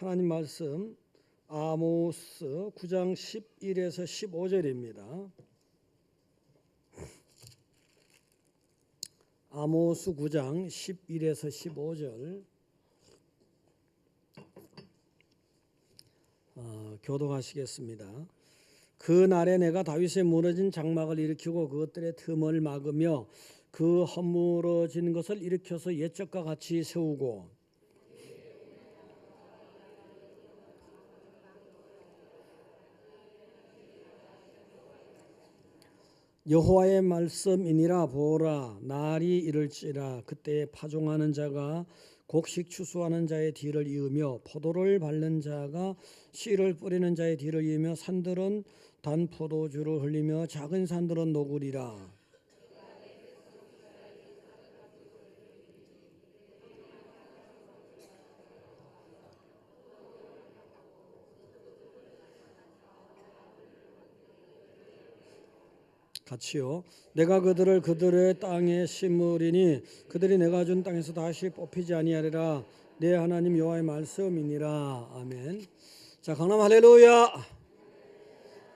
하나님 말씀 아모스 9장 11에서 15절입니다. 아모스 9장 11에서 15절 교독하시겠습니다. 그 날에 내가 다윗의 무너진 장막을 일으키고 그것들의 틈을 막으며 그 허물어진 것을 일으켜서 옛적과 같이 세우고 여호와의 말씀이니라. 보라, 날이 이를지라. 그때에 파종하는 자가 곡식 추수하는 자의 뒤를 이으며 포도를 밟는 자가 씨를 뿌리는 자의 뒤를 이으며 산들은 단 포도주를 흘리며 작은 산들은 녹으리라. 같이요. 내가 그들을 그들의 땅에 심으리니 그들이 내가 준 땅에서 다시 뽑히지 아니하리라. 내 하나님 여호와의 말씀이니라. 아멘. 자, 강남 할렐루야.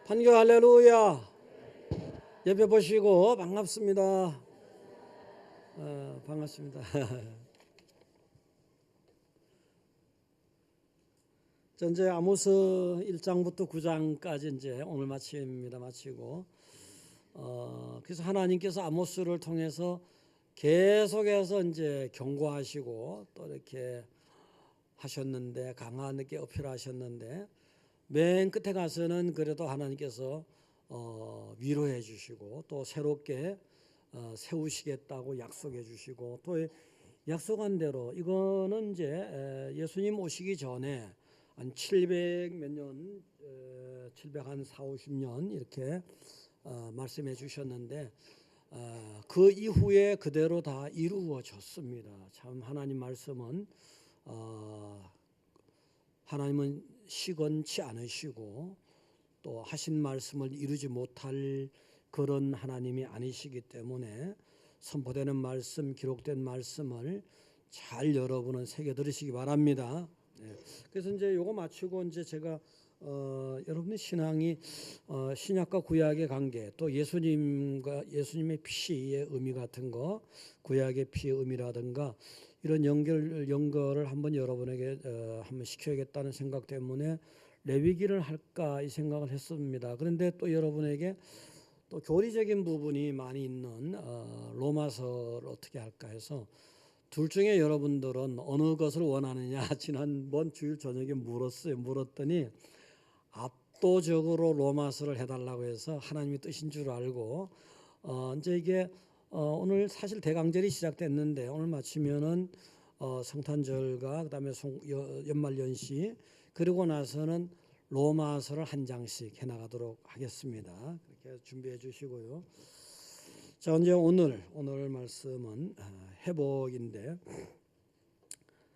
판교 할렐루야. 예배 보시고 반갑습니다. 반갑습니다. 이제 아모스 1장부터 9장까지 이제 오늘 마칩니다. 마치고 그래서 하나님께서 아모스를 통해서 계속해서 이제 경고하시고 또 이렇게 하셨는데 강하게 어필하셨는데 맨 끝에 가서는 그래도 하나님께서 위로해 주시고 또 새롭게 세우시겠다고 약속해 주시고 또 약속한 대로 이거는 이제 예수님 오시기 전에 한 700 몇 년, 700한 4, 50년 이렇게 말씀해 주셨는데 그 이후에 그대로 다 이루어졌습니다. 참 하나님 말씀은 하나님은 시건치 않으시고 또 하신 말씀을 이루지 못할 그런 하나님이 아니시기 때문에 선포되는 말씀, 기록된 말씀을 잘 여러분은 새겨 들으시기 바랍니다. 그래서 이제 요거 마치고 이제 제가 여러분의 신앙이 신약과 구약의 관계 또 예수님과 예수님의 피의 의미 같은 거 구약의 피의 의미라든가 이런 연결을 한번 여러분에게 한번 시켜야겠다는 생각 때문에 레위기를 할까 이 생각을 했습니다. 그런데 또 여러분에게 또 교리적인 부분이 많이 있는 로마서를 어떻게 할까 해서 둘 중에 여러분들은 어느 것을 원하느냐 지난번 주일 저녁에 물었더니 압도적으로 로마서를 해달라고 해서 하나님의 뜻인 줄 알고 이제 이게 오늘 사실 대강절이 시작됐는데 오늘 마치면은 성탄절과 그다음에 연말연시 그리고 나서는 로마서를 한 장씩 해나가도록 하겠습니다. 그렇게 준비해 주시고요. 자, 이제 오늘 말씀은 회복인데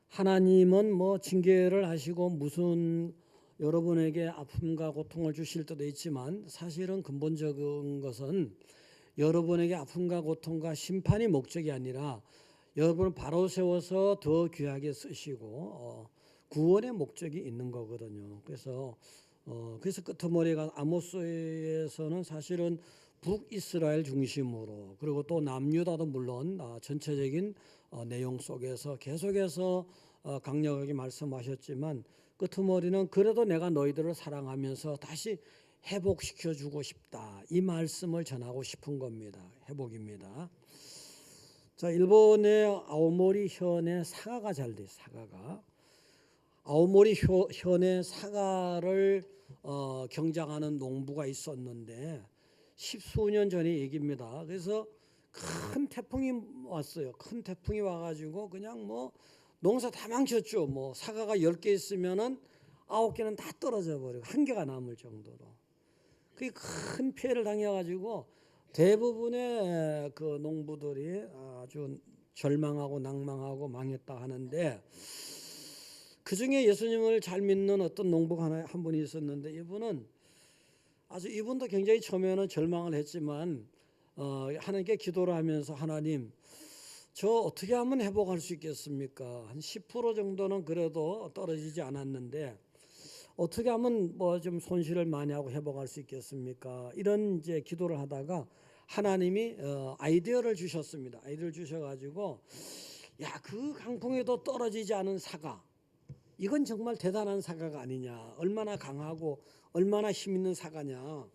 하나님은 뭐 징계를 하시고 무슨 여러분에게 아픔과 고통을 주실 때도 있지만 사실은 근본적인 것은 여러분에게 아픔과 고통과 심판이 목적이 아니라 여러분을 바로 세워서 더 귀하게 쓰시고 구원의 목적이 있는 거거든요. 그래서 끄트머리가 아모스에서는 사실은 북이스라엘 중심으로 그리고 또 남유다도 물론 전체적인 내용 속에서 계속해서 강력하게 말씀하셨지만 끄트머리는 그래도 내가 너희들을 사랑하면서 다시 회복시켜 주고 싶다. 이 말씀을 전하고 싶은 겁니다. 회복입니다. 자, 일본의 아오모리 현에 사과가 잘 돼. 사과가 아오모리 현에 사과를 경작하는 농부가 있었는데 10수년 전의 얘기입니다. 그래서 큰 태풍이 왔어요. 큰 태풍이 와가지고 그냥 뭐 농사 다 망쳤죠. 뭐 사과가 10개 있으면은 9개는 다 떨어져 버리고 1개가 남을 정도로. 그게 큰 피해를 당해가지고 대부분의 그 농부들이 아주 절망하고 낭망하고 망했다 하는데 그 중에 예수님을 잘 믿는 어떤 농부가 한 분이 있었는데 이분도 굉장히 처음에는 절망을 했지만 하나님께 기도를 하면서 하나님 저 어떻게 하면 회복할 수 있겠습니까? 한 10% 정도는 그래도 떨어지지 않았는데 어떻게 하면 뭐 좀 손실을 많이 하고 회복할 수 있겠습니까? 이런 이제 기도를 하다가 하나님이 아이디어를 주셨습니다. 아이디어를 주셔가지고 야, 그 강풍에도 떨어지지 않은 사과, 이건 정말 대단한 사과가 아니냐, 얼마나 강하고 얼마나 힘 있는 사과냐.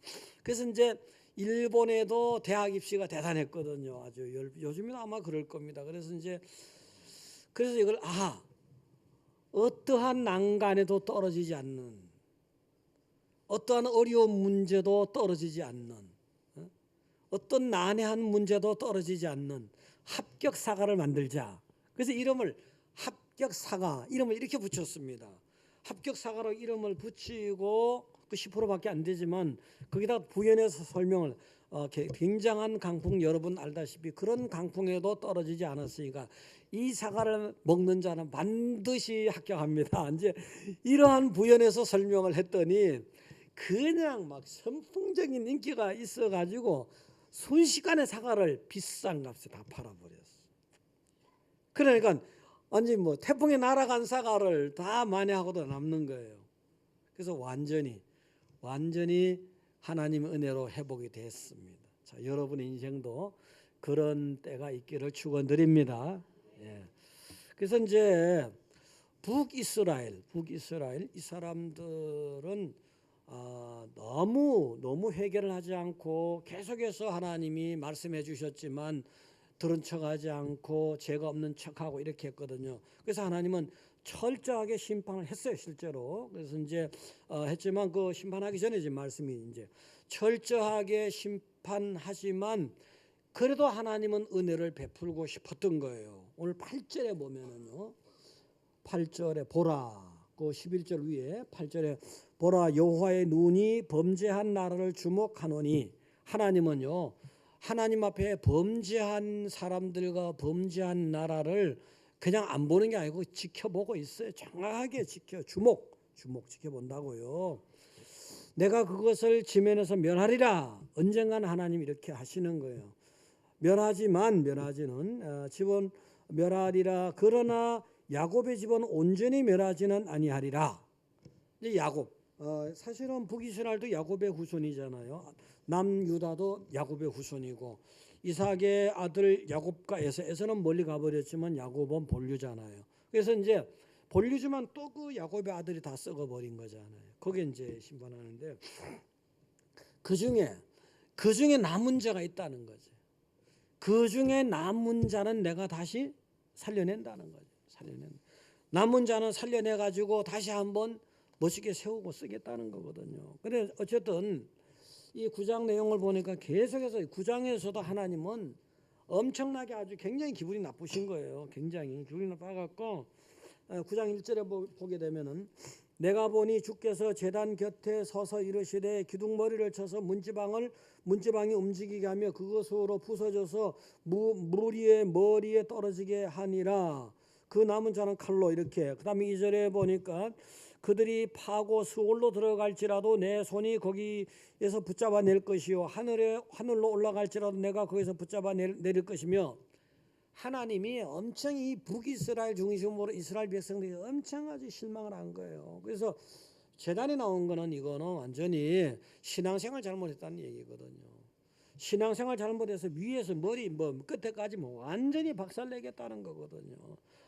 그래서 이제 일본에도 대학 입시가 대단했거든요. 아주 요즘은 아마 그럴 겁니다. 그래서 이걸 어떠한 난간에도 떨어지지 않는, 어떠한 어려운 문제도 떨어지지 않는, 어떤 난해한 문제도 떨어지지 않는 합격 사과를 만들자. 그래서 이름을 합격 사과, 이름을 이렇게 붙였습니다. 합격 사과로 이름을 붙이고 그 10%밖에 안 되지만 거기다 부연해서 설명을 굉장한 강풍, 여러분 알다시피 그런 강풍에도 떨어지지 않았으니까 이 사과를 먹는 자는 반드시 합격합니다. 이제 이러한 부연해서 설명을 했더니 그냥 막 선풍적인 인기가 있어가지고 순식간에 사과를 비싼 값에 다 팔아버렸어. 그러니까 완전히 뭐 태풍에 날아간 사과를 다 만회하고도 남는 거예요. 그래서 완전히 하나님의 은혜로 회복이 됐습니다. 자, 여러분의 인생도 그런 때가 있기를 축원드립니다. 예. 그래서 이제 북이스라엘 이 사람들은 너무 회개를 하지 않고 계속해서 하나님이 말씀해 주셨지만 들은 척하지 않고 죄가 없는 척하고 이렇게 했거든요. 그래서 하나님은 철저하게 심판을 했어요, 실제로. 그래서 이제 했지만 그 심판하기 전에 이제 말씀이 이제 철저하게 심판하지만 그래도 하나님은 은혜를 베풀고 싶었던 거예요. 오늘 8절에 보면은요, 8절에 보라, 그 11절 위에 8절에 보라, 여호와의 눈이 범죄한 나라를 주목하노니, 하나님은요, 하나님 앞에 범죄한 사람들과 범죄한 나라를 그냥 안 보는 게 아니고 지켜보고 있어요. 정확하게 주목 지켜본다고요. 내가 그것을 지면에서 멸하리라. 언젠간 하나님 이렇게 하시는 거예요. 멸하지는 집은 멸하리라. 그러나 야곱의 집은 온전히 멸하지는 아니하리라. 이제 야곱, 사실은 북이스라엘도 야곱의 후손이잖아요. 남유다도 야곱의 후손이고, 이삭의 아들 야곱과 에서는 멀리 가버렸지만 야곱은 본류잖아요. 그래서 이제 본류지만 또 그 야곱의 아들이 다 썩어버린 거잖아요. 거기에 이제 심판하는데 그 중에 남은 자가 있다는 거죠. 그 중에 남은 자는 내가 다시 살려낸다는 거죠. 남은 자는 살려내 가지고 다시 한번 멋있게 세우고 쓰겠다는 거거든요. 그래 어쨌든 이 9장 내용을 보니까 계속해서 9장에서도 하나님은 엄청나게 아주 굉장히 기분이 나쁘신 거예요. 굉장히 기분이 나빠갖고 9장 1절에 보게 되면은 내가 보니 주께서 제단 곁에 서서 이르시되 기둥머리를 쳐서 문지방이 움직이게 하며 그것으로 부서져서 무리의 머리에 떨어지게 하니라. 그 남은 자는 칼로 이렇게. 그 다음에 2절에 보니까 그들이 파고 수월로 들어갈지라도 내 손이 거기에서 붙잡아 낼 것이요 하늘로 올라갈지라도 내가 거기서 붙잡아 내릴 것이며, 하나님이 엄청 이 북이스라엘 중심으로 이스라엘 백성들이 엄청 아주 실망을 한 거예요. 그래서 재단에 나온 거는 이거는 완전히 신앙생활 잘못했다는 얘기거든요. 신앙생활 잘못해서 위에서 머리 끝에까지 완전히 박살내겠다는 거거든요.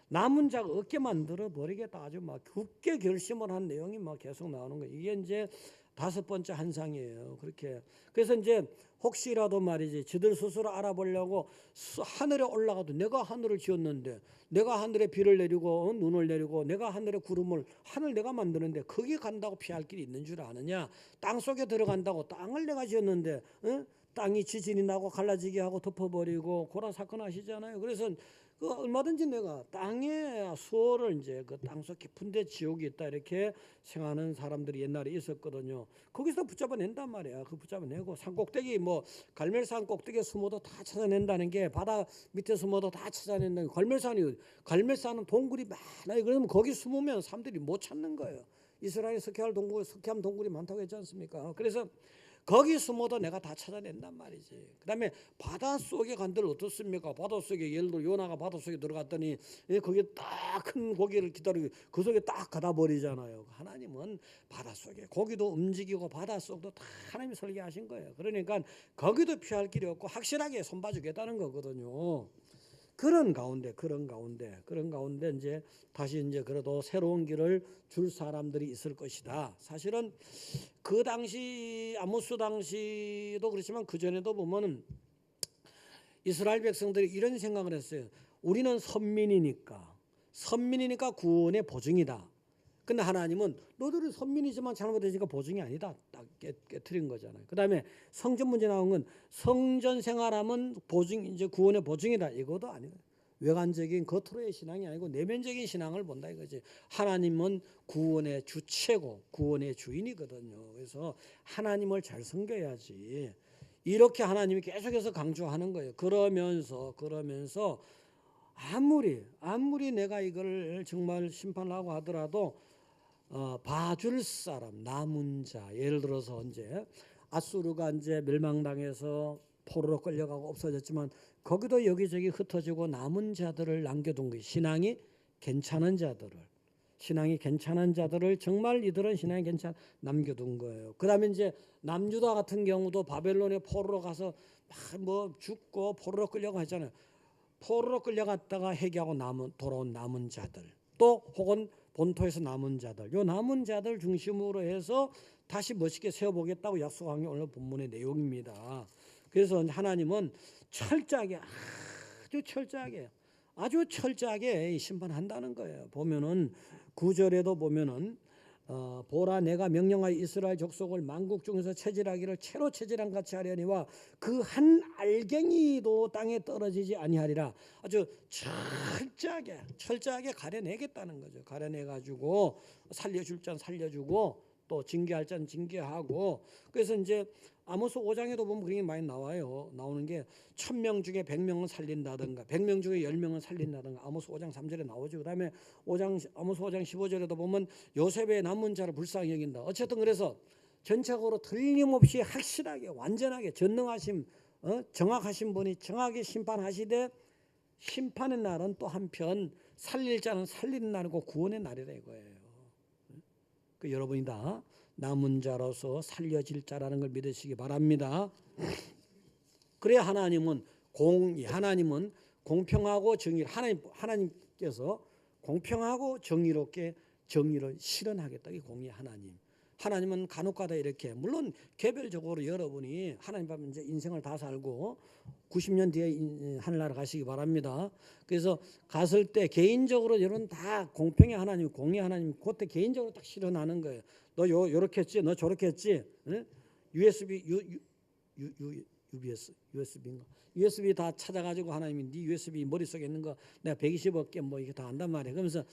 남은 자가 어깨 만들어 버리겠다, 아주 막 굳게 결심을 한 내용이 막 계속 나오는 거예요. 이게 이제 5번째 한상이에요. 그렇게. 그래서 이제 혹시라도 말이지 저들 스스로 알아보려고 하늘에 올라가도 내가 하늘을 지었는데, 내가 하늘에 비를 내리고 눈을 내리고 내가 하늘에 하늘 내가 만드는데 거기 간다고 피할 길이 있는 줄 아느냐. 땅 속에 들어간다고 땅을 내가 지었는데 땅이 지진이 나고 갈라지게 하고 덮어버리고 고라 사건 아시잖아요. 그래서 그 얼마든지 내가 땅의 수호를 이제 그 땅속 깊은데 지옥이 있다 이렇게 생각하는 사람들이 옛날에 있었거든요. 거기서 붙잡아낸단 말이야. 그 붙잡아내고 산꼭대기 갈멜산 꼭대기에 숨어도 다 찾아낸다는 게, 바다 밑에 숨어도 다 찾아낸다는 게, 갈멜산은 동굴이 많아요. 그러면 거기 숨으면 사람들이 못 찾는 거예요. 이스라엘 석회암 동굴이 많다고 했지 않습니까? 그래서 거기 숨어도 내가 다 찾아낸단 말이지. 그다음에 바닷속에 간들 어떻습니까? 바닷속에 예를 들어 요나가 바닷속에 들어갔더니 거기에 딱 큰 고기를 기다리고 그 속에 딱 가다 버리잖아요. 하나님은 바닷속에 고기도 움직이고 바닷속도 다 하나님이 설계하신 거예요. 그러니까 거기도 피할 길이 없고 확실하게 손봐주겠다는 거거든요. 그런 가운데 이제 다시 이제 그래도 새로운 길을 줄 사람들이 있을 것이다. 사실은 그 당시 아모스 당시도 그렇지만 그 전에도 보면은 이스라엘 백성들이 이런 생각을 했어요. 우리는 선민이니까 구원의 보증이다. 근데 하나님은 너들은 선민이지만 잘못되니까 보증이 아니다. 딱 깨트린 거잖아요. 그다음에 성전 문제 나온 건 성전 생활하면 보증 이제 구원의 보증이다. 이것도 아니에요. 외관적인 겉으로의 신앙이 아니고 내면적인 신앙을 본다 이거지. 하나님은 구원의 주체고 구원의 주인이거든요. 그래서 하나님을 잘 섬겨야지. 이렇게 하나님이 계속해서 강조하는 거예요. 그러면서 아무리 내가 이걸 정말 심판하고 하더라도 봐줄 사람, 남은 자, 예를 들어서 이제 아수르가 이제 멸망당해서 포로로 끌려가고 없어졌지만 거기도 여기저기 흩어지고 남은 자들을 남겨둔 거예요. 신앙이 괜찮은 자들을 정말 이들은 신앙이 남겨둔 거예요. 그다음에 이제 남유다 같은 경우도 바벨론의 포로로 가서 뭐 죽고 포로로 끌려가 했잖아요. 포로로 끌려갔다가 회개하고 돌아온 남은 자들, 또 혹은 본토에서 남은 자들, 요 남은 자들 중심으로 해서 다시 멋있게 세워보겠다고 약속한 게 오늘 본문의 내용입니다. 그래서 하나님은 아주 철저하게 심판한다는 거예요. 보면은 9절에도 보면은 보라 내가 명령하여 이스라엘 족속을 만국 중에서 체질하기를 채로 체질한 같이 하려니와 그 한 알갱이도 땅에 떨어지지 아니하리라. 아주 철저하게 가려내겠다는 거죠. 가려내가지고 살려줄 자는 살려주고 또 징계할 자는 징계하고. 그래서 이제 아모스 5장에도 보면 그런 게 많이 나오는 게 1000명 중에 100명은 살린다든가 100명 중에 10명은 살린다든가 아모스 5장 3절에 나오죠. 그다음에 아모스 5장 15절에도 보면 요셉의 남은 자를 불쌍히 여긴다. 어쨌든 그래서 전체적으로 틀림없이 확실하게 완전하게 전능하신 정확하신 분이 정확하게 심판하시되 심판의 날은 또 한편 살릴 자는 살리는 날이고 구원의 날이라 이거예요. 그 여러분이 다 남은 자로서 살려질 자라는 걸 믿으시기 바랍니다. 그래야 하나님은 공평하고 하나님께서 공평하고 정의롭게 정의를 실현하겠다. 이 공의 하나님은 간혹가다 이렇게 물론 개별적으로 여러분이 하나님 앞에 이제 인생을 다 살고 90년 뒤에 하늘나라 가시기 바랍니다. 그래서 갔을 때 개인적으로 여러분 다 공평의 하나님, 공의 하나님 그때 개인적으로 딱 실현하는 거예요. 너 요렇게 했지, 너 저렇게 했지. 응? USB 다 찾아가지고 하나님이 네 USB 머릿속에 있는 거 내가 120억 개 뭐 이게 다 안단 말이에요. 그러면서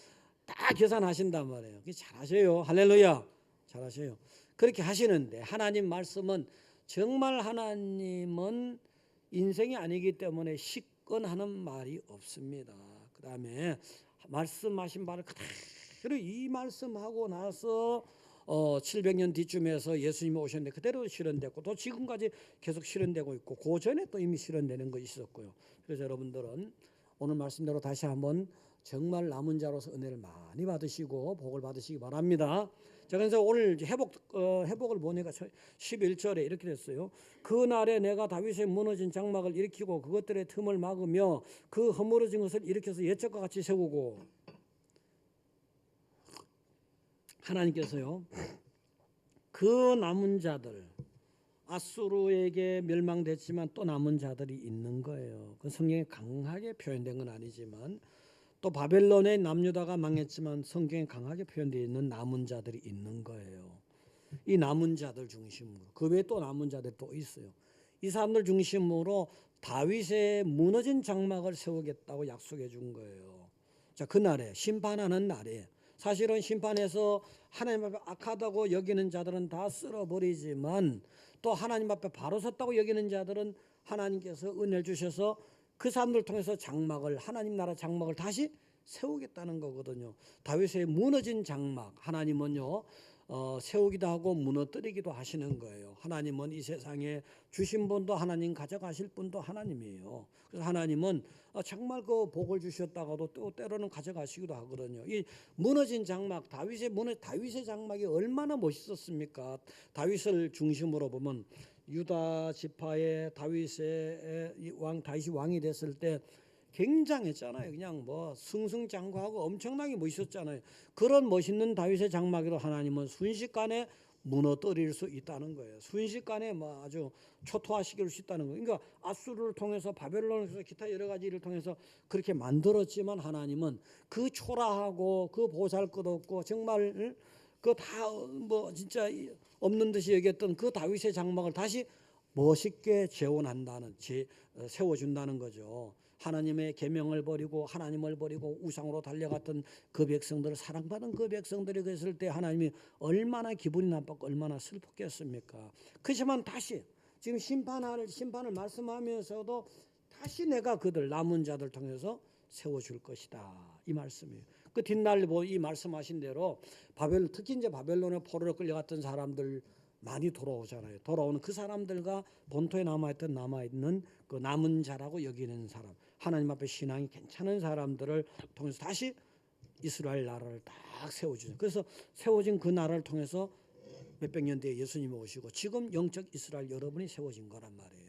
다 계산하신단 말이에요. 잘하셔요. 할렐루야. 잘하셔요. 그렇게 하시는데 하나님 말씀은 정말 하나님은 인생이 아니기 때문에 시건하는 말이 없습니다. 그 다음에 말씀하신 바를 그대로 이 말씀하고 나서 700년 뒤쯤에서 예수님이 오셨는데 그대로 실현됐고 또 지금까지 계속 실현되고 있고 그 전에 또 이미 실현되는 것이 있었고요. 그래서 여러분들은 오늘 말씀대로 다시 한번 정말 남은 자로서 은혜를 많이 받으시고 복을 받으시기 바랍니다. 자, 그래서 오늘 회복을 보니까 11절에 이렇게 됐어요. 그날에 내가 다윗의 무너진 장막을 일으키고 그것들의 틈을 막으며 그 허물어진 것을 일으켜서 옛적과 같이 세우고. 하나님께서요 그 남은 자들 아수르에게 멸망됐지만 또 남은 자들이 있는 거예요. 그 성경에 강하게 표현된 건 아니지만 또 바벨론의 남유다가 망했지만 성경에 강하게 표현되어 있는 남은 자들이 있는 거예요. 이 남은 자들 중심으로 그 외에 또 남은 자들이 또 있어요. 이 사람들 중심으로 다윗의 무너진 장막을 세우겠다고 약속해 준 거예요. 자, 그날에 심판하는 날에 사실은 심판에서 하나님 앞에 악하다고 여기는 자들은 다 쓸어버리지만 또 하나님 앞에 바로 섰다고 여기는 자들은 하나님께서 은혜를 주셔서 그 사람들 통해서 장막을 하나님 나라 장막을 다시 세우겠다는 거거든요. 다윗의 무너진 장막 하나님은요 세우기도 하고 무너뜨리기도 하시는 거예요. 하나님은 이 세상에 주신 분도 하나님, 가져가실 분도 하나님이에요. 그래서 하나님은 정말 그 복을 주셨다가도 또 때로는 가져가시기도 하거든요. 이 무너진 장막, 다윗의 장막이 얼마나 멋있었습니까? 다윗을 중심으로 보면 유다 지파의 다윗이 왕이 됐을 때 굉장했잖아요. 그냥 뭐 승승장구하고 엄청나게 멋있었잖아요. 그런 멋있는 다윗의 장막으로 하나님은 순식간에 무너뜨릴 수 있다는 거예요. 순식간에 뭐 아주 초토화시킬 수 있다는 거예요. 그러니까 아수르를 통해서, 바벨론을 통해서, 기타 여러 가지를 통해서 그렇게 만들었지만 하나님은 그 초라하고 그 보잘것없고 정말 그 다 뭐 진짜 없는 듯이 여겼던 그 다윗의 장막을 다시 멋있게 재건한다는, 세워준다는 거죠. 하나님의 계명을 버리고 하나님을 버리고 우상으로 달려갔던 그 백성들을, 사랑받은 그 백성들이 그랬을 때 하나님이 얼마나 기분이 나빴고 얼마나 슬펐겠습니까? 그렇지만 다시 지금 심판을 말씀하면서도 다시 내가 그들 남은 자들 통해서 세워줄 것이다, 이 말씀이에요. 그 뒷날 이 말씀하신 대로 특히 이제 바벨론의 포로로 끌려갔던 사람들 많이 돌아오잖아요. 돌아오는 그 사람들과 본토에 남아있는 그 남은 자라고 여기는 사람, 하나님 앞에 신앙이 괜찮은 사람들을 통해서 다시 이스라엘 나라를 딱 세워주죠. 그래서 세워진 그 나라를 통해서 몇백 년 뒤에 예수님이 오시고 지금 영적 이스라엘 여러분이 세워진 거란 말이에요.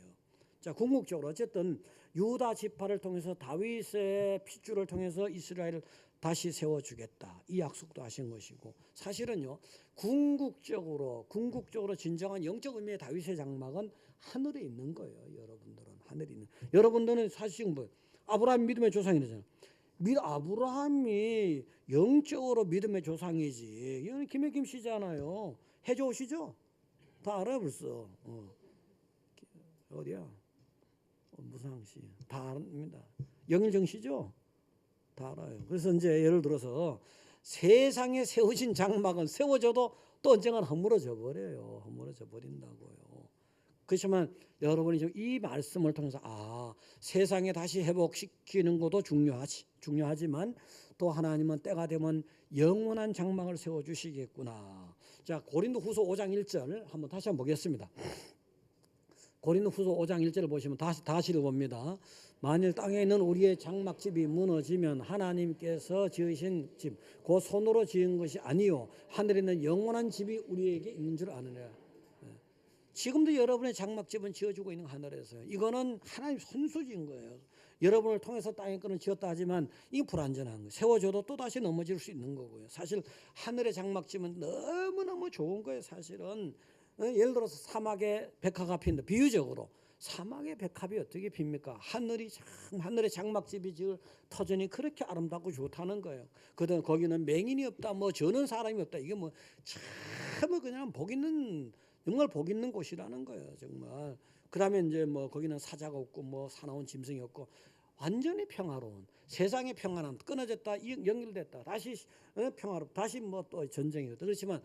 자, 궁극적으로 어쨌든 유다 지파를 통해서 다윗의 핏줄을 통해서 이스라엘을 다시 세워주겠다, 이 약속도 하신 것이고, 사실은요 궁극적으로 진정한 영적 의미의 다윗의 장막은 하늘에 있는 거예요. 여러분들은 사실 뭐 아브라함 믿음의 조상이잖아요. 아브라함이 영적으로 믿음의 조상이지. 이건 김혜김 씨잖아요. 해줘 오시죠? 다 알아요 벌써. 어디야? 무상 씨. 다 압니다. 영일정 씨죠? 다 알아요. 그래서 이제 예를 들어서 세상에 세우신 장막은 세워져도 또 언젠가 허물어져 버려요. 허물어져 버린다고요. 그렇지만 여러분이 지금 이 말씀을 통해서 세상에 다시 회복시키는 것도 중요하지만 또 하나님은 때가 되면 영원한 장막을 세워주시겠구나. 자, 고린도후서 5장 1절 다시 한번 보겠습니다. 고린도후서 5장 1절을 보시면 다시 읽어봅니다. 만일 땅에 있는 우리의 장막집이 무너지면 하나님께서 지으신 집, 그 손으로 지은 것이 아니요 하늘에 있는 영원한 집이 우리에게 있는 줄 아느냐. 지금도 여러분의 장막집은 지어주고 있는 하늘에서요. 이거는 하나님 손수지인 거예요. 여러분을 통해서 땅에 거는 지었다 하지만 이게 불완전한 거예요. 세워줘도 또 다시 넘어질 수 있는 거고요. 사실 하늘의 장막집은 너무너무 좋은 거예요. 사실은 예를 들어서 사막에 백합이 핀다. 비유적으로 사막의 백합이 어떻게 핍니까? 하늘의 장막집이 지을 터전이 그렇게 아름답고 좋다는 거예요. 그다음 거기는 맹인이 없다, 뭐 저는 사람이 없다. 이게 뭐 참 그냥 정말 복 있는 곳이라는 거예요, 정말. 그러면 이제 뭐 거기는 사자가 없고 뭐 사나운 짐승이 없고 완전히 평화로운, 세상의 평화는 끊어졌다, 연결됐다, 다시 평화롭다, 다시 뭐 또 전쟁이 없다. 그렇지만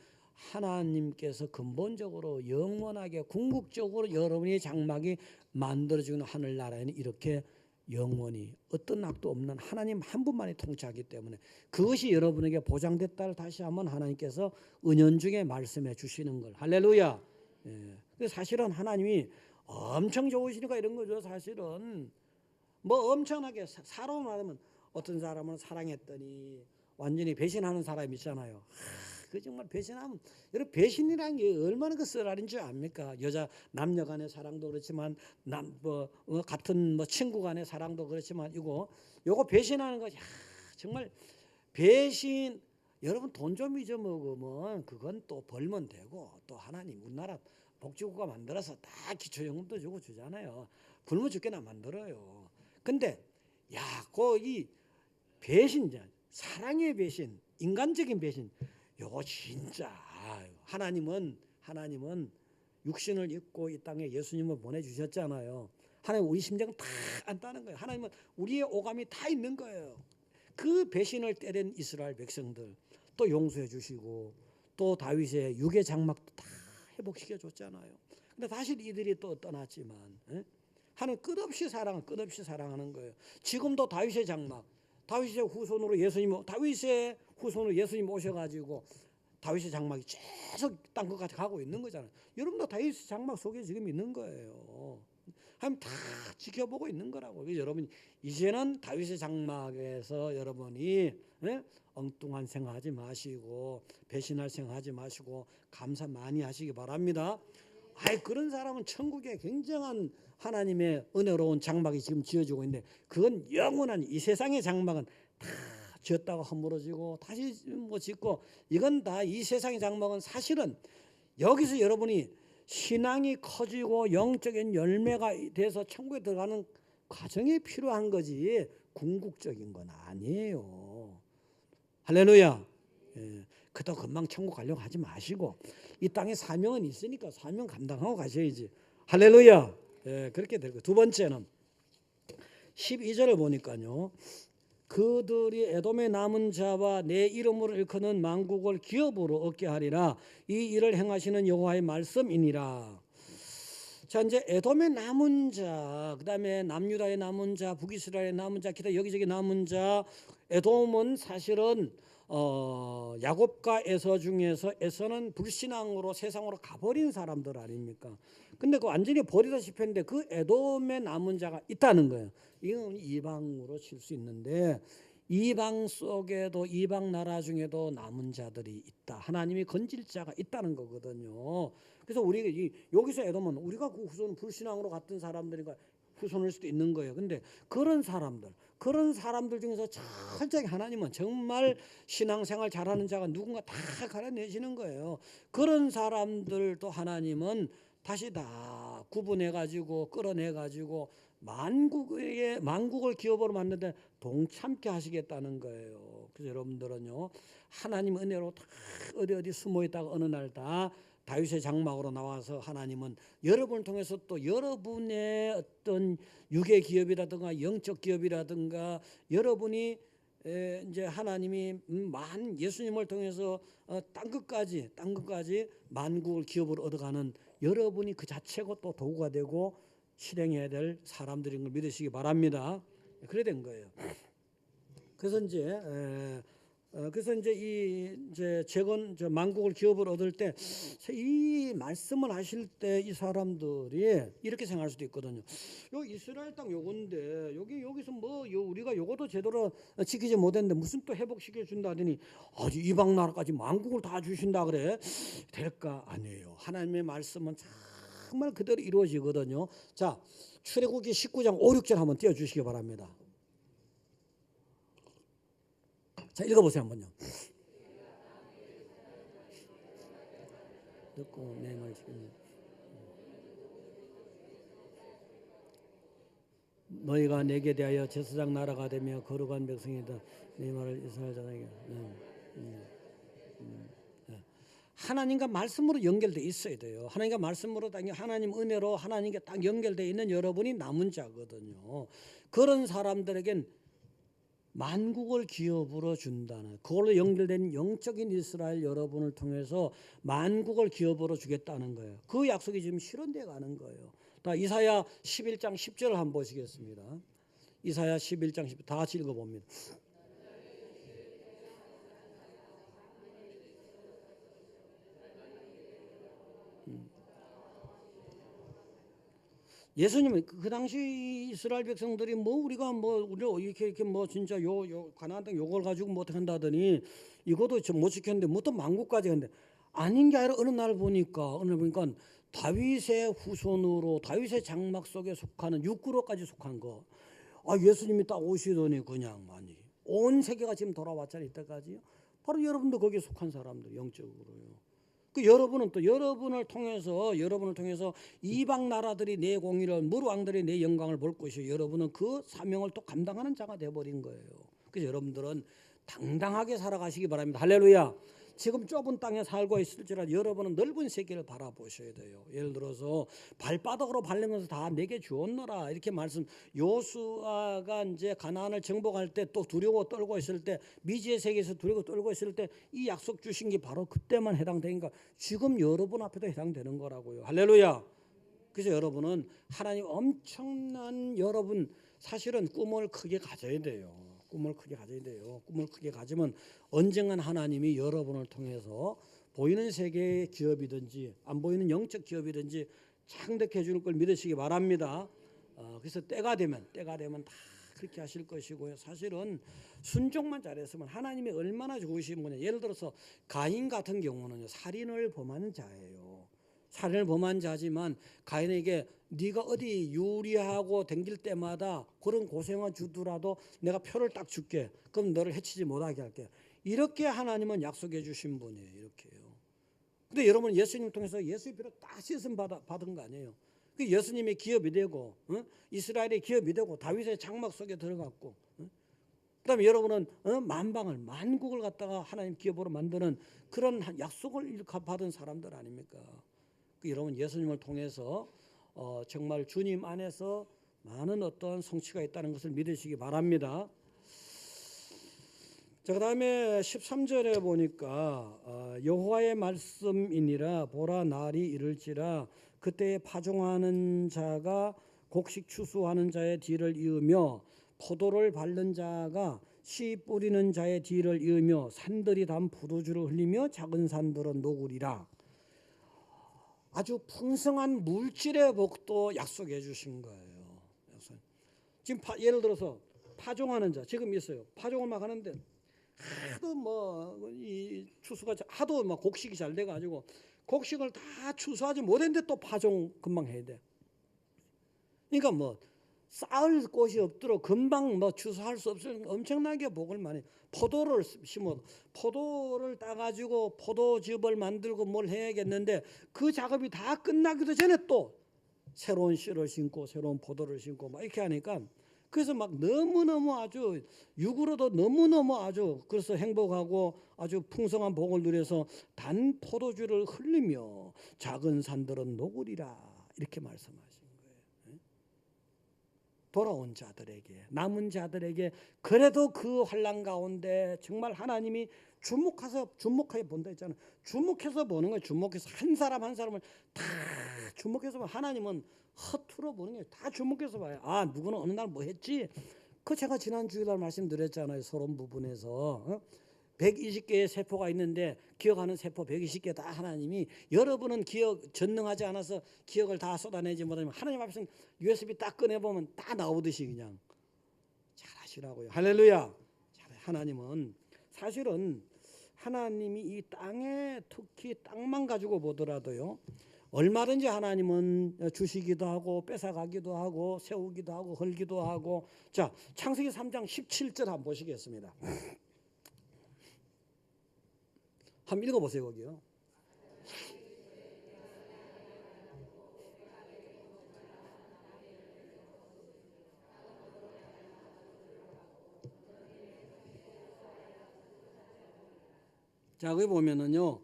하나님께서 근본적으로 영원하게 궁극적으로 여러분의 장막이 만들어지는 하늘나라에는 이렇게 영원히 어떤 악도 없는 하나님 한 분만이 통치하기 때문에 그것이 여러분에게 보장됐다를 다시 한번 하나님께서 은연중에 말씀해 주시는 걸. 할렐루야. 사실은 하나님이 엄청 좋으시니까 이런 거죠. 사실은 뭐 엄청나게 사람 말하면 어떤 사람은 사랑했더니 완전히 배신하는 사람이 있잖아요. 그 정말 배신하면, 여러분 배신이라는 게 얼마나 그 쓰라린 줄 압니까? 남녀 간의 사랑도 그렇지만 같은 친구 간의 사랑도 그렇지만 요거 배신하는 거, 정말 배신. 여러분 돈 좀 잊어먹으면 그건 또 벌면 되고, 또 하나님 우리나라 복지국가 만들어서 다 기초연금도 주잖아요. 굶어 죽게나 만들어요. 근데 이 배신자, 사랑의 배신, 인간적인 배신, 요거 진짜 하나님은 육신을 입고 이 땅에 예수님을 보내주셨잖아요. 하나님 우리 심장을 다 안다는 거예요. 하나님은 우리의 오감이 다 있는 거예요. 그 배신을 때린 이스라엘 백성들 또 용서해 주시고, 또 다윗의 육의 장막도 다 회복시켜 줬잖아요. 근데 다시 이들이 또 떠났지만 하나님 끝없이 사랑하는 거예요. 지금도 다윗의 장막, 다윗의 후손으로 예수님 오셔가지고 다윗의 장막이 계속 땅 끝까지 가고 있는 거잖아요. 여러분도 다윗의 장막 속에 지금 있는 거예요. 하나님 다 지켜보고 있는 거라고. 그래서 여러분 이제는 다윗의 장막에서 여러분이 엉뚱한 생각하지 마시고 배신할 생각하지 마시고 감사 많이 하시기 바랍니다. 그런 사람은 천국에 굉장한 하나님의 은혜로운 장막이 지금 지어지고 있는데 그건 영원한 이 세상의 장막은 다 지었다가 허물어지고 다시 뭐 짓고 이건 다 이 세상의 장막은 사실은 여기서 여러분이 신앙이 커지고 영적인 열매가 돼서 천국에 들어가는 과정이 필요한 거지 궁극적인 건 아니에요. 할렐루야. 그도 금방 천국 가려고 하지 마시고 이 땅에 사명은 있으니까 사명 감당하고 가셔야지. 할렐루야. 그렇게 될 거예요. 두 번째는 12절을 보니까요. 그들이 에돔의 남은 자와 내 이름으로 일컫는 만국을 기업으로 얻게 하리라. 이 일을 행하시는 여호와의 말씀이니라. 자, 이제 에돔의 남은 자, 그다음에 남유다의 남은 자, 북이스라엘의 남은 자, 기타 여기저기 남은 자. 에돔은 사실은 야곱과 에서 중에서 에서는 불신앙으로 세상으로 가버린 사람들 아닙니까? 근데 그 완전히 버리다시피 했는데 그 에돔의 남은 자가 있다는 거예요. 이건 이방으로 칠 수 있는데 이방 속에도 이방 나라 중에도 남은 자들이 있다. 하나님이 건질 자가 있다는 거거든요. 그래서 우리 여기서 에돔은 우리가 그 후손 불신앙으로 갔던 사람들이니까 후손일 수도 있는 거예요. 근데 그런 사람들 중에서 철저하게 하나님은 정말 신앙생활 잘하는 자가 누군가 다 가려내시는 거예요. 그런 사람들도 하나님은 다시 다 구분해가지고 끌어내가지고 만국을 기업으로 만드는데 동참케 하시겠다는 거예요. 그래서 여러분들은요 하나님 은혜로 다 어디 숨어 있다가 어느 날 다 다윗의 장막으로 나와서 하나님은 여러분을 통해서 또 여러분의 어떤 육의 기업이라든가 영적 기업이라든가 여러분이 이제 하나님이 예수님을 통해서 땅 끝까지 만국을 기업으로 얻어가는 여러분이 그 자체가 또 도구가 되고 실행해야 될 사람들인 걸 믿으시기 바랍니다. 그래 된 거예요. 그래서 이제 만국을 기업으로 얻을 때 이 말씀을 하실 때 이 사람들이 이렇게 생각할 수도 있거든요. 요 이스라엘 땅 요건데 여기서 뭐 우리가 요것도 제대로 지키지 못했는데 무슨 또 회복시켜 준다더니 아주 이방 나라까지 만국을 다 주신다 그래. 될까? 아니에요. 하나님의 말씀은 정말 그대로 이루어지거든요. 자, 출애굽기 19장 5, 6절 한번 띄워 주시기 바랍니다. 자, 읽어보세요 한번요. 듣고 내 말 지키는 너희가 내게 대하여 제사장 나라가 되며 거룩한 백성이다. 내 말을 이스라엘 자손에게 하나님과 말씀으로 연결돼 있어야 돼요. 하나님과 말씀으로 하나님 은혜로 하나님께 딱 연결돼 있는 여러분이 남은 자거든요. 그런 사람들에겐 만국을 기업으로 준다는 그걸로 연결된 영적인 이스라엘 여러분을 통해서 만국을 기업으로 주겠다는 거예요. 그 약속이 지금 실현돼 가는 거예요. 다 이사야 11장 10절을 한번 보시겠습니다. 이사야 11장 10절 다 같이 읽어봅니다. 예수님은 그 당시 이스라엘 백성들이 우리가 우리 이렇게 진짜 가나안 땅 요걸 가지고 못 한다더니 이것도 못 지켰는데 또 만국까지 했는데 아닌 게 아니라 어느 날 보니까 다윗의 후손으로 다윗의 장막 속에 속하는 육구로까지 속한 거. 예수님이 딱 오시더니 그냥 많이 온 세계가 지금 돌아왔잖아요. 이때까지요. 바로 여러분도 거기에 속한 사람들 영적으로요. 그 여러분은 또 여러분을 통해서 이방 나라들이 내 공의를 무르왕들이 내 영광을 볼 것이요. 여러분은 그 사명을 또 감당하는 자가 되어버린 거예요. 그래서 여러분들은 당당하게 살아가시기 바랍니다. 할렐루야. 지금 좁은 땅에 살고 있을지라도 여러분은 넓은 세계를 바라보셔야 돼요. 예를 들어서 발바닥으로 밟는 것을 다 내게 주었노라 이렇게 말씀. 요수아가 이제 가나안을 정복할 때 또 두려워 떨고 있을 때 미지의 세계에서 두려워 떨고 있을 때 이 약속 주신 게 바로 그때만 해당되니까 지금 여러분 앞에도 해당되는 거라고요. 할렐루야. 그래서 여러분은 하나님 엄청난 여러분 사실은 꿈을 크게 가져야 돼요. 꿈을 크게 가져야 돼요. 꿈을 크게 가지면 언젠간 하나님이 여러분을 통해서 보이는 세계의 기업이든지 안 보이는 영적 기업이든지 창대해 주는 걸 믿으시기 바랍니다. 그래서 때가 되면 다 그렇게 하실 것이고요. 사실은 순종만 잘했으면 하나님이 얼마나 좋으신 분이에요. 예를 들어서 가인 같은 경우는 살인을 범하는 자예요. 살인을 범한 자지만 가인에게 네가 어디 유리하고 댕길 때마다 그런 고생을 주더라도 내가 표를 딱 줄게. 그럼 너를 해치지 못하게 할게. 이렇게 하나님은 약속해 주신 분이에요. 이렇게요. 근데 여러분 예수님 통해서 예수의 피로 다 씻음 받은 거 아니에요. 그 예수님의 기업이 되고 이스라엘의 기업이 되고 다윗의 장막 속에 들어갔고 그다음에 여러분은 만방을 만국을 갖다가 하나님 기업으로 만드는 그런 약속을 받은 사람들 아닙니까? 여러분 예수님을 통해서 정말 주님 안에서 많은 어떤 성취가 있다는 것을 믿으시기 바랍니다. 자, 그다음에 13절에 보니까 여호와의 말씀이니라 보라 날이 이를지라 그때에 파종하는 자가 곡식 추수하는 자의 뒤를 이으며 포도를 밟는 자가 씨 뿌리는 자의 뒤를 이으며 산들이 단 포도주를 흘리며 작은 산들은 녹으리라. 아주 풍성한 물질의 복도 약속해 주신 거예요. 지금 예를 들어서 파종하는 자 지금 있어요. 파종을 막 하는데 하도 이 추수가 하도 막 곡식이 잘 돼가지고 곡식을 다 추수하지 못했는데 또 파종 금방 해야 돼. 그러니까 쌓을 곳이 없도록 금방 추수할 수 없을 엄청나게 복을 많이. 포도를 심어 포도를 따가지고 포도즙을 만들고 뭘 해야겠는데 그 작업이 다 끝나기도 전에 또 새로운 씨를 심고 새로운 포도를 심고 막 이렇게 하니까 그래서 막 너무너무 아주 육으로도 너무너무 아주 그래서 행복하고 아주 풍성한 복을 누려서 단 포도주를 흘리며 작은 산들은 녹으리라 이렇게 말씀하신 거예요. 돌아온 자들에게 남은 자들에게 그래도 그 환난 가운데 정말 하나님이 주목하여 본다 했잖아요. 주목해서 보는 거예요. 주목해서 한 사람 한 사람을 다 주목해서 봐. 하나님은 허투루 보는 게 다 주목해서 봐요. 아 누구는 어느 날 뭐 했지? 그 제가 지난 주일날 말씀드렸잖아요. 서론 부분에서 120개의 세포가 있는데 기억하는 세포 120개 다 하나님이 여러분은 기억 전능하지 않아서 기억을 다 쏟아내지 못하지만 하나님 앞에서 USB 딱 꺼내보면 다 나오듯이 그냥 잘하시라고요. 할렐루야. 하나님은 사실은 하나님이 이 땅에 특히 땅만 가지고 보더라도요. 얼마든지 하나님은 주시기도 하고 뺏어가기도 하고 세우기도 하고 헐기도 하고. 자, 창세기 3장 17절 한번 보시겠습니다. 한번 읽어보세요. 거기요. 자, 거기 보면은요.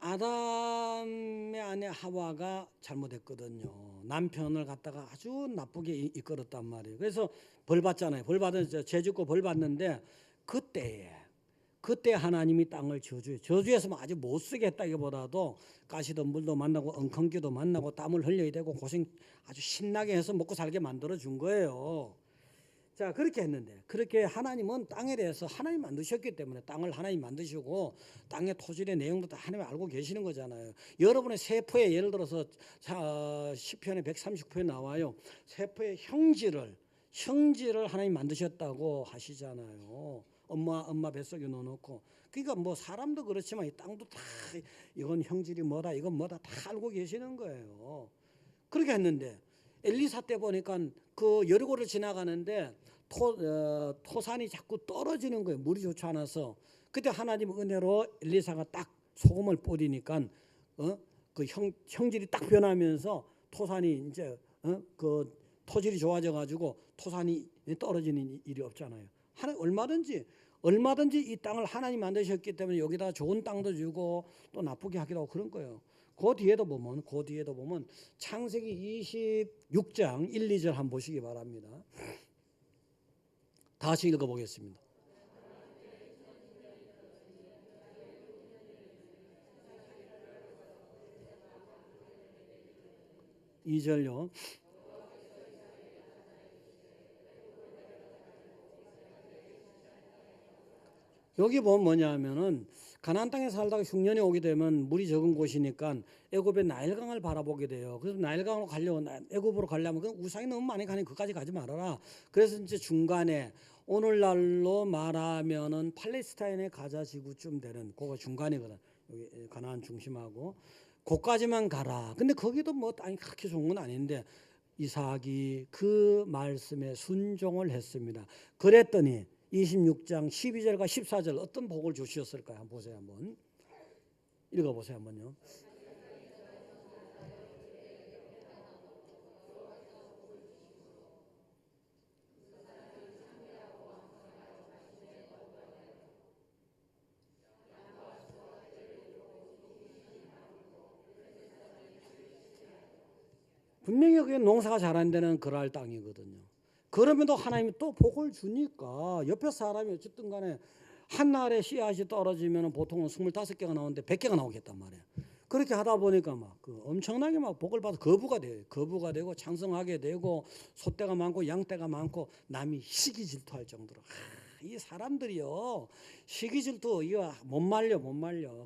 아담의 아내 하와가 잘못했거든요. 남편을 갖다가 아주 나쁘게 이끌었단 말이에요. 그래서 벌 받잖아요. 벌 받은 죄 짓고 벌 받는데 그때 하나님이 땅을 저주해서 아주 못 쓰게 했다기보다도 가시도 물도 만나고 엉겅퀴도 만나고 땀을 흘려야 되고 고생 아주 신나게 해서 먹고 살게 만들어 준 거예요. 자, 그렇게 했는데 그렇게 하나님은 땅에 대해서 하나님 만드셨기 때문에 땅을 하나님 만드시고 땅의 토질의 내용도 다 하나님 알고 계시는 거잖아요. 여러분의 세포에 예를 들어서 시편의 139편에 나와요. 세포의 형질을 하나님 만드셨다고 하시잖아요. 엄마 뱃속에 넣어놓고. 그러니까 사람도 그렇지만 이 땅도 다 이건 형질이 뭐다 이건 뭐다 다 알고 계시는 거예요. 그렇게 했는데 엘리사 때 보니까 그 여리고를 지나가는데 토산이 자꾸 떨어지는 거예요. 물이 좋지 않아서. 그때 하나님 은혜로 엘리사가 딱 소금을 뿌리니까 그 형질이 딱 변하면서 토산이 이제 그 토질이 좋아져 가지고 토산이 떨어지는 일이 없잖아요. 하나님 얼마든지 이 땅을 하나님 만드셨기 때문에 여기다 좋은 땅도 주고 또 나쁘게 하기도 하고 그런 거예요. 그 뒤에도 보면 창세기 26장 1, 2절 한번 보시기 바랍니다. 다시 읽어보겠습니다. 이 절요. 여기 보면 뭐냐 하면은 가나안 땅에 살다가 흉년이 오게 되면 물이 적은 곳이니까 애굽의 나일강을 바라보게 돼요. 그래서 나일강으로 가려고 애굽으로 가려면 그 우상이 너무 많이 가니 그까지 가지 말아라. 그래서 이제 중간에 오늘날로 말하면은 팔레스타인의 가자 지구쯤 되는 그거 중간이거든. 여기 가나안 중심하고 거기까지만 가라. 근데 거기도 뭐 땅이 그렇게 좋은 건 아닌데 이삭이 그 말씀에 순종을 했습니다. 그랬더니 26장 12절과 14절 어떤 복을 주셨을까요? 한번 보세요. 한번 읽어보세요. 한번요. 분명히 그게 농사가 잘 안 되는 그랄 땅이거든요. 그러면도 하나님이 또 복을 주니까 옆에 사람이 어쨌든 간에 한 날에 씨앗이 떨어지면 보통은 25개가 나오는데 100개가 나오겠단 말이에요. 그렇게 하다 보니까 막 그 엄청나게 막 복을 받아 거부가 돼요. 거부가 되고 창성하게 되고 소떼가 많고 양떼가 많고 남이 시기 질투할 정도로 이 사람들이요 시기 질투 이거 못 말려.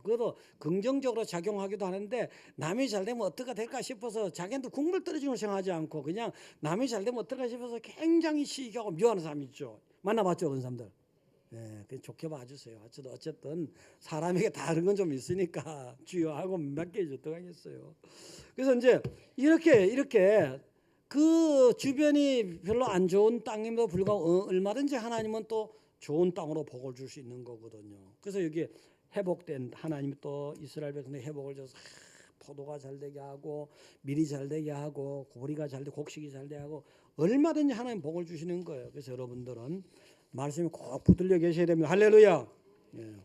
그래도 긍정적으로 작용하기도 하는데 남이 잘 되면 어떻게 될까 싶어서 자기한테 국물 떨어지는 걸 생각하지 않고 그냥 남이 잘 되면 어떨까 싶어서 굉장히 시기하고 미워하는 사람이 있죠. 만나봤죠 그런 사람들. 예, 그 좋게 봐주세요. 어쨌든 사람에게 다른 건 좀 있으니까 주여하고 몇 개 어떡하겠어요. 그래서 이제 이렇게 그 주변이 별로 안 좋은 땅임에도 불구하고 얼마든지 하나님은 또 좋은 땅으로 복을 줄 수 있는 거거든요. 그래서 여기 회복된 하나님이 또 이스라엘 백성에 회복을 줘서 포도가 잘 되게 하고 밀이 잘 되게 하고 고리가 잘 되고 곡식이 잘 되게 하고 얼마든지 하나님 복을 주시는 거예요. 그래서 여러분들은 말씀이 꼭 붙들려 계셔야 됩니다. 할렐루야. 예.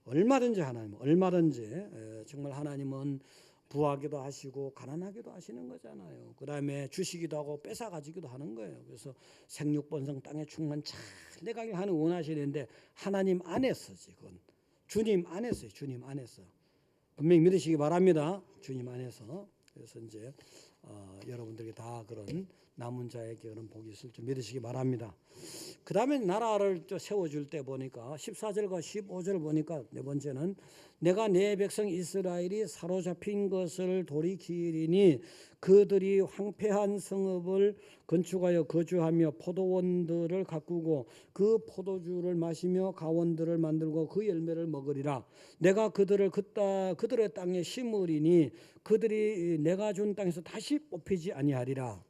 얼마든지 하나님, 정말 하나님은 부하기도 하시고 가난하기도 하시는 거잖아요. 그 다음에 주시기도 하고 뺏어 가지기도 하는 거예요. 그래서 생육번성 땅에 충만 잘 내가길 하는 원하시는데 하나님 안에서지 그건 주님 안에서요. 주님 안에서 분명히 믿으시기 바랍니다. 주님 안에서. 그래서 이제 여러분들에게 다 그런 남은 자에게 그런 복이 있을 줄 믿으시기 바랍니다. 그 다음에 나라를 세워줄 때 보니까 14절과 15절 보니까 네 번째는 내가 내 백성 이스라엘이 사로잡힌 것을 돌이키리니 그들이 황폐한 성읍을 건축하여 거주하며 포도원들을 가꾸고 그 포도주를 마시며 가원들을 만들고 그 열매를 먹으리라. 내가 그들을 그들의 땅에 심으리니 그들이 내가 준 땅에서 다시 뽑히지 아니하리라.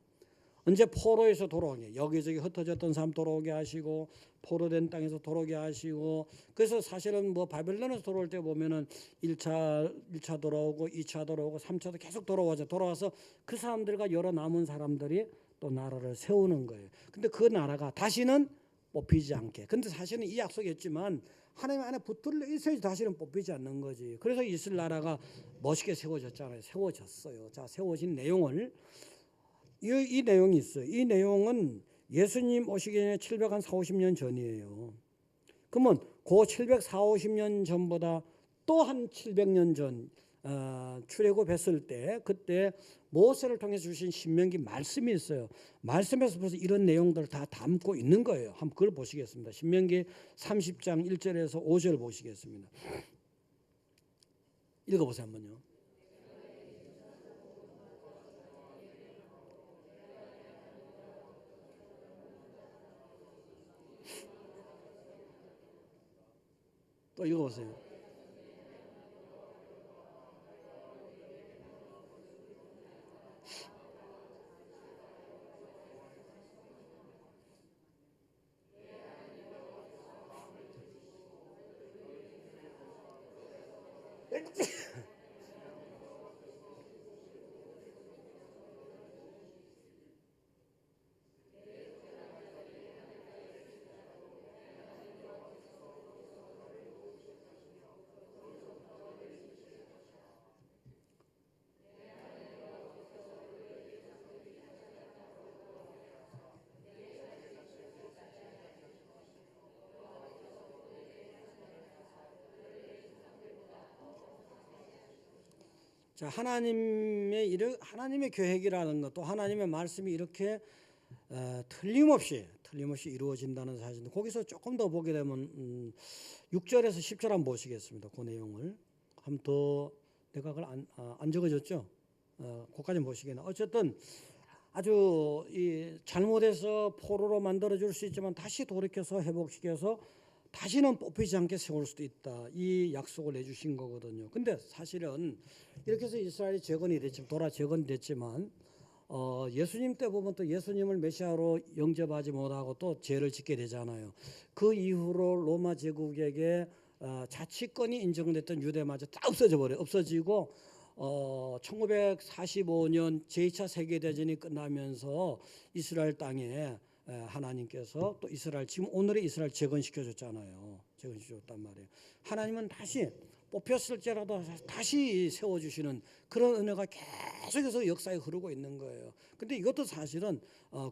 언제 포로에서 돌아오게 여기저기 흩어졌던 사람 돌아오게 하시고 포로된 땅에서 돌아오게 하시고 그래서 사실은 뭐 바벨론에서 돌아올 때 보면은 1차 돌아오고 2차 돌아오고 3차도 계속 돌아와서 그 사람들과 여러 남은 사람들이 또 나라를 세우는 거예요. 근데 그 나라가 다시는 뽑히지 않게. 근데 사실은 이 약속이 있지만 하나님 안에 붙들려 있어야지 다시는 뽑히지 않는 거지. 그래서 이스라엘 나라가 멋있게 세워졌잖아요. 세워졌어요. 자, 세워진 내용을 이 내용이 있어요. 이 내용은 예수님 오시기 전에 740년 전이에요. 그러면 그 740년 전보다 또 한 700년 전 출애굽했을 때 그때 모세를 통해 주신 신명기 말씀이 있어요. 말씀에서 벌써 이런 내용들을 다 담고 있는 거예요. 한번 그걸 보시겠습니다. 신명기 30장 1절에서 5절 보시겠습니다. 읽어보세요 한번요. 또 읽어보세요. 자, 하나님의 계획이라는 것, 또 하나님의 말씀이 이렇게 틀림없이 틀림없이 이루어진다는 사실인데 거기서 조금 더 보게 되면 6절에서 10절 한번 보시겠습니다. 그 내용을 한번 더 내가 그걸 안 적어줬죠. 그까지 보시겠네. 어쨌든 아주 이 잘못해서 포로로 만들어 줄 수 있지만 다시 돌이켜서 회복시켜서 다시는 뽑히지 않게 세울 수도 있다. 이 약속을 내주신 거거든요. 근데 사실은 이렇게 해서 이스라엘이 재건이 됐지만 돌아 재건이 됐지만 예수님 때 보면 또 예수님을 메시아로 영접하지 못하고 또 죄를 짓게 되잖아요. 그 이후로 로마 제국에게 자치권이 인정됐던 유대마저 다 없어져 버려요. 없어지고 1945년 제2차 세계대전이 끝나면서 이스라엘 땅에 하나님께서 또 이스라엘 지금 오늘의 이스라엘 재건시켜줬잖아요. 재건시켜줬단 말이에요. 하나님은 다시 뽑혔을지라도 다시 세워주시는 그런 은혜가 계속해서 역사에 흐르고 있는 거예요. 근데 이것도 사실은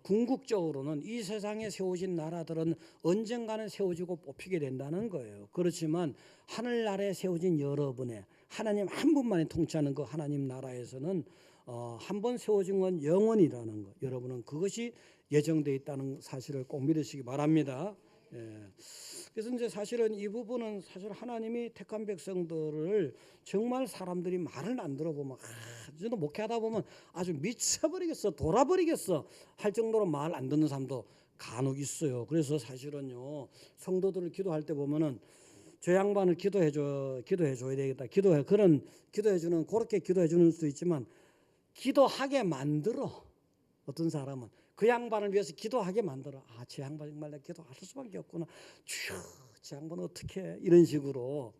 궁극적으로는 이 세상에 세워진 나라들은 언젠가는 세워지고 뽑히게 된다는 거예요. 그렇지만 하늘나라에 세워진 여러분의 하나님 한 분만이 통치하는 그 하나님 나라에서는 한 번 세워진 건 영원이라는 거. 여러분은 그것이 예정되어 있다는 사실을 꼭 믿으시기 바랍니다. 예. 그래서 이제 사실은 이 부분은 사실 하나님이 택한 백성들을 정말 사람들이 말을 안 들어보면 저도 목회하다 보면 아주 미쳐버리겠어 돌아버리겠어 할 정도로 말 안 듣는 사람도 간혹 있어요. 그래서 사실은요 성도들을 기도할 때 보면은 저 양반을 기도해 줘야 되겠다. 기도해주는 그렇게 기도해 주는 수도 있지만 기도하게 만들어. 어떤 사람은 그 양반을 위해서 기도하게 만들어. 저 양반 정말 내가 기도할 수밖에 없구나. 주여, 저 양반은 어떻게 이런 식으로.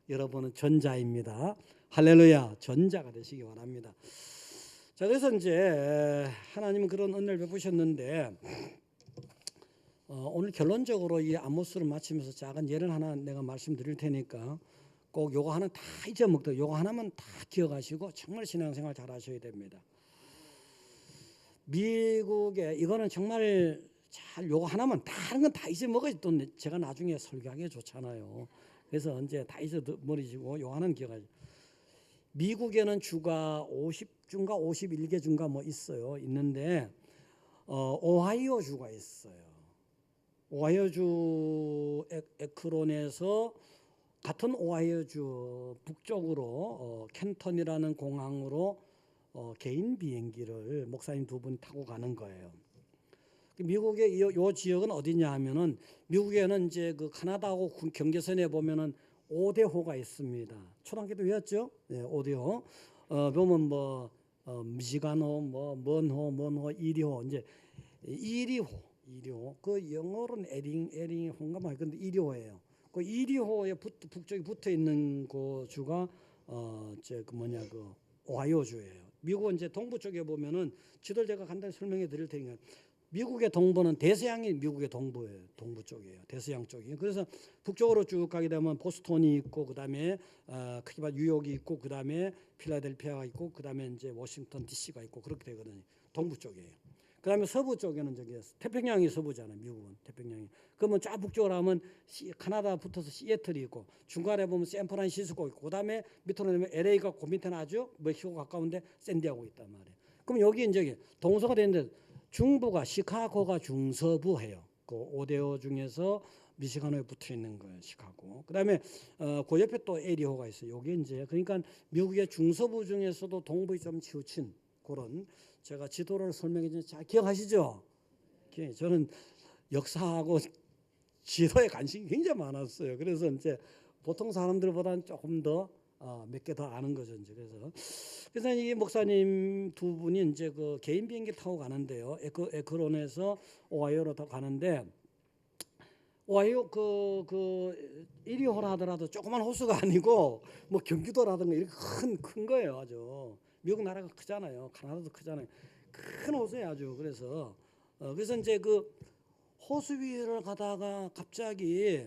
여러분은 전자입니다. 할렐루야, 전자가 되시기 바랍니다. 자, 그래서 이제 하나님은 그런 은혜를 베푸셨는데 오늘 결론적으로 이 아모스를 마치면서 작은 예를 하나 내가 말씀드릴 테니까 꼭 요거 하나 다 잊어먹도록 요거 하나만 다 기억하시고 정말 신앙생활 잘 하셔야 됩니다. 미국에 이거는 정말 잘 요거 하나만 다른 건 다 잊어먹어야지 또 제가 나중에 설교하기 좋잖아요. 그래서 이제 다 잊어버리시고 요거 하나는 기억하시고 미국에는 주가 50주인가 51개 주인가 뭐 있어요. 있는데 오하이오 주가 있어요. 오하이오주 에크론에서 같은 오하이오주 북쪽으로 켄턴이라는 공항으로 개인 비행기를 목사님 두 분 타고 가는 거예요. 미국의 요 지역은 어디냐 하면은 미국에는 이제 그 카나다하고 경계선에 보면은 오데호가 있습니다. 초등학교 때 외웠죠? 네, 오데호. 보면 뭐 미시간호, 뭐 먼호, 이리호 이제 이리호. 그 영어로는 에링호인가 말 근데 이리호예요. 그 이리호에 북쪽에 붙어 있는 그 주가 그 오하이오 주예요. 미국은 이제 동부 쪽에 보면은 지도를 제가 간단히 설명해 드릴 테니까 미국의 동부는 대서양이 미국의 동부예요. 동부 쪽이에요. 대서양 쪽이. 그래서 북쪽으로 쭉 가게 되면 보스턴이 있고 그다음에 크게 봐 뉴욕이 있고 그다음에 필라델피아가 있고 그다음에 이제 워싱턴 DC가 있고 그렇게 되거든요. 동부 쪽이에요. 그다음에 서부 쪽에는 저기 태평양이 서부잖아요. 미국은 태평양이. 그러면 쫙 북쪽으로 하면 카나다 붙어서 시애틀이 있고 중간에 보면 샌프란시스코 있고 그다음에 밑으로 내면 LA가 그 밑에는 아주 멕시코 가까운데 샌디아고 있단 말이에요. 그럼 여기 이제 동서가 되는데 중부가 시카고가 중서부해요. 그 오데오 중에서 미시간호에 붙어 있는 거예요. 시카고. 그다음에 그 옆에 또 에리호가 있어요. 여기 이제 그러니까 미국의 중서부 중에서도 동부에 좀 치우친 그런 제가 지도를 설명해 주는 잘 기억하시죠? 저는 역사하고 지도에 관심이 굉장히 많았어요. 그래서 이제 보통 사람들보다는 조금 더 몇 개 더 아는 거죠. 이제 그래서 이 목사님 두 분이 이제 그 개인 비행기 타고 가는데요. 에크론에서 오하이오로 더 가는데 오하이오 그 이리호라 하더라도 조그만 호수가 아니고 뭐 경기도라든가 이렇게 큰 거예요. 아주. 미국 나라가 크잖아요. 카나다도 크잖아요. 큰 호수예요, 아주. 그래서 이제 그 호수 위를 가다가 갑자기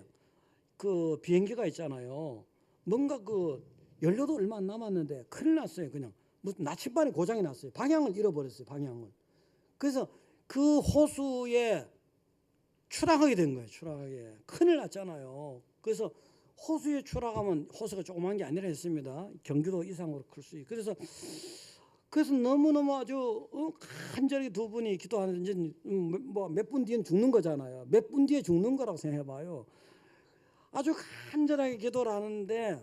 그 비행기가 있잖아요. 뭔가 그 연료도 얼마 안 남았는데 큰일 났어요. 그냥 무슨 나침반이 고장이 났어요. 방향을 잃어버렸어요. 방향을. 그래서 그 호수에 추락하게 된 거예요. 추락하게. 큰일 났잖아요. 그래서 호수에 추락하면 호수가 조그만 게 아니라 했습니다. 경기도 이상으로 클 수 있고. 그래서 그래서 너무너무 아주 간절히 두 분이 기도하는데 뭐 몇 분 뒤엔 죽는 거잖아요. 몇 분 뒤에 죽는 거라고 생각해봐요. 아주 간절하게 기도를 하는데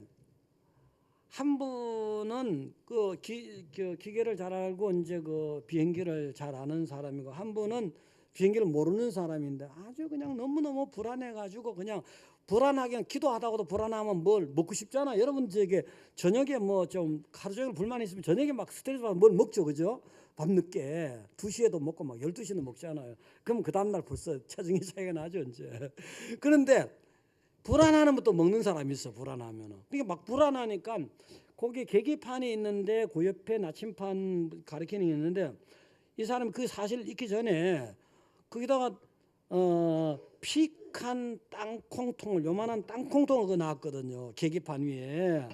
한 분은 그 기계를 잘 알고 이제 그 비행기를 잘 아는 사람이고 한 분은 비행기를 모르는 사람인데 아주 그냥 너무너무 불안해가지고 그냥 불안하게 기도하다가도 불안하면 뭘 먹고 싶잖아. 여러분 저게 저녁에 뭐 좀 하루 종일 불만이 있으면 저녁에 막 스트레스 받으면 뭘 먹죠, 그죠? 밤늦게 2시에도 먹고 막 12시에도 먹잖아요. 그럼 그 다음날 벌써 체중이 차이가 나죠, 이제. 그런데 불안하면 또 먹는 사람이 있어. 불안하면은. 그러니까 막 불안하니까 거기 계기판이 있는데 그 옆에 나침판 가리키는 게 있는데 이 사람 그 사실 있기 전에 거기다가 픽한 땅콩통을 요만한 땅콩통을 그거 놨거든요. 계기판 위에.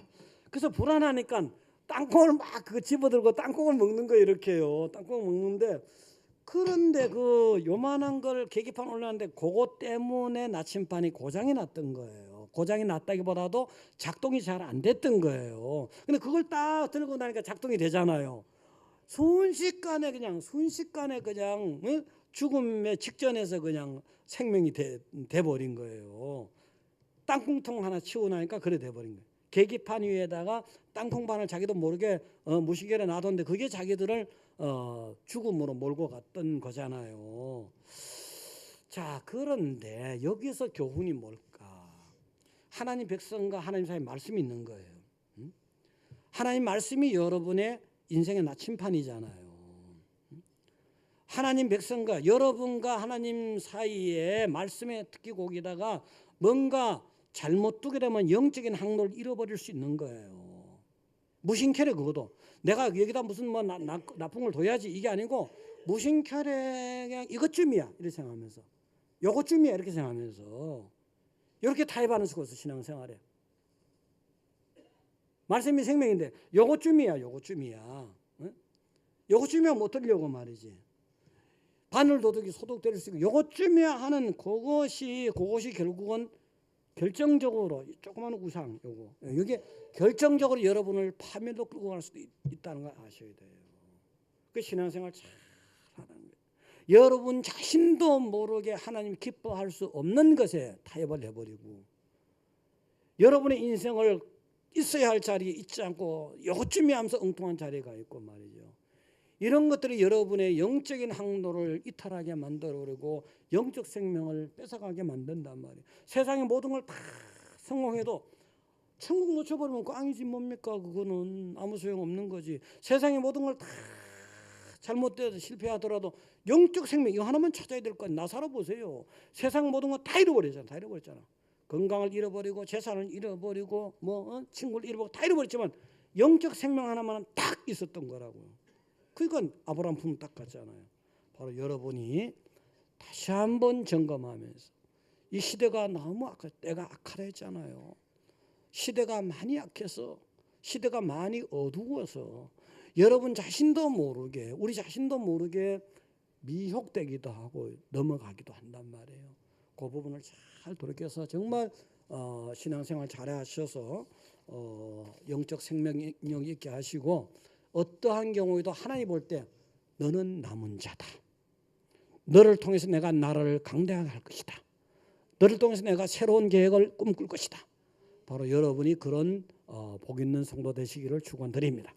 그래서 불안하니까 땅콩을 막 그거 집어들고 땅콩을 먹는 거예요. 이렇게요. 땅콩을 먹는데 그런데 그 요만한 걸 계기판 올렸는데 그거 때문에 나침판이 고장이 났던 거예요. 고장이 났다기보다도 작동이 잘 안 됐던 거예요. 근데 그걸 딱 들고 나니까 작동이 되잖아요. 순식간에 그냥 죽음의 직전에서 그냥 생명이 돼 버린 거예요. 땅콩통 하나 치고 나니까 그래 돼 버린 거예요. 계기판 위에다가 땅콩반을 자기도 모르게 무시결에 놔뒀는데 그게 자기들을 죽음으로 몰고 갔던 거잖아요. 자, 그런데 여기서 교훈이 뭘까? 하나님 백성과 하나님 사이에 말씀이 있는 거예요. 하나님 말씀이 여러분의 인생의 나침판이잖아요. 하나님 백성과 여러분과 하나님 사이에 말씀에 특히 거기다가 뭔가 잘못 두게 되면 영적인 항로를 잃어버릴 수 있는 거예요. 무심결에 그것도 내가 여기다 무슨 뭐 나쁜 걸 둬야지 이게 아니고 무심결에 그냥 이것쯤이야 이렇게 생각하면서 요것쯤이야 이렇게 생각하면서 이렇게 타협하는 수가 있어. 신앙생활에 말씀이 생명인데 요것쯤이야 요것쯤이야 못 들려고 말이지. 바늘 도둑이 소독 때릴 수 있고 요것쯤이야 하는 그것이 결국은 결정적으로 조그마한 우상 요거 이게 결정적으로 여러분을 파멸로 끌고 갈 수도 있다는 걸 아셔야 돼요. 그 신앙생활 잘 하는 거예요. 여러분 자신도 모르게 하나님 기뻐할 수 없는 것에 타협을 해버리고 여러분의 인생을 있어야 할 자리에 있지 않고 요쯤이 하면서 엉뚱한 자리가 있고 말이죠. 이런 것들이 여러분의 영적인 항로를 이탈하게 만들어버리고 영적 생명을 뺏어가게 만든단 말이에요. 세상의 모든 걸 다 성공해도 천국 놓쳐버리면 꽝이지 뭡니까? 그거는 아무 소용없는 거지. 세상의 모든 걸 다 잘못돼서 실패하더라도 영적 생명 이거 하나만 찾아야 될 거 아니에요. 나 살아보세요. 세상 모든 거 다 잃어버렸잖아. 건강을 잃어버리고 재산을 잃어버리고 친구를 잃어버리고 다 잃어버렸지만 영적 생명 하나만은 딱 있었던 거라고요. 그러니까 아브라함 품은 딱 같잖아요. 바로 여러분이 다시 한번 점검하면서 이 시대가 너무 때가 악하다 했잖아요. 시대가 많이 약해서 시대가 많이 어두워서 여러분 자신도 모르게 우리 자신도 모르게 미혹되기도 하고 넘어가기도 한단 말이에요. 그 부분을 잘 돌이켜서 정말 신앙생활 잘하셔서 영적 생명력 있게 하시고 어떠한 경우에도 하나님 볼 때 너는 남은 자다. 너를 통해서 내가 나라를 강대하게 할 것이다. 너를 통해서 내가 새로운 계획을 꿈꿀 것이다. 바로 여러분이 그런 복 있는 성도 되시기를 축원드립니다.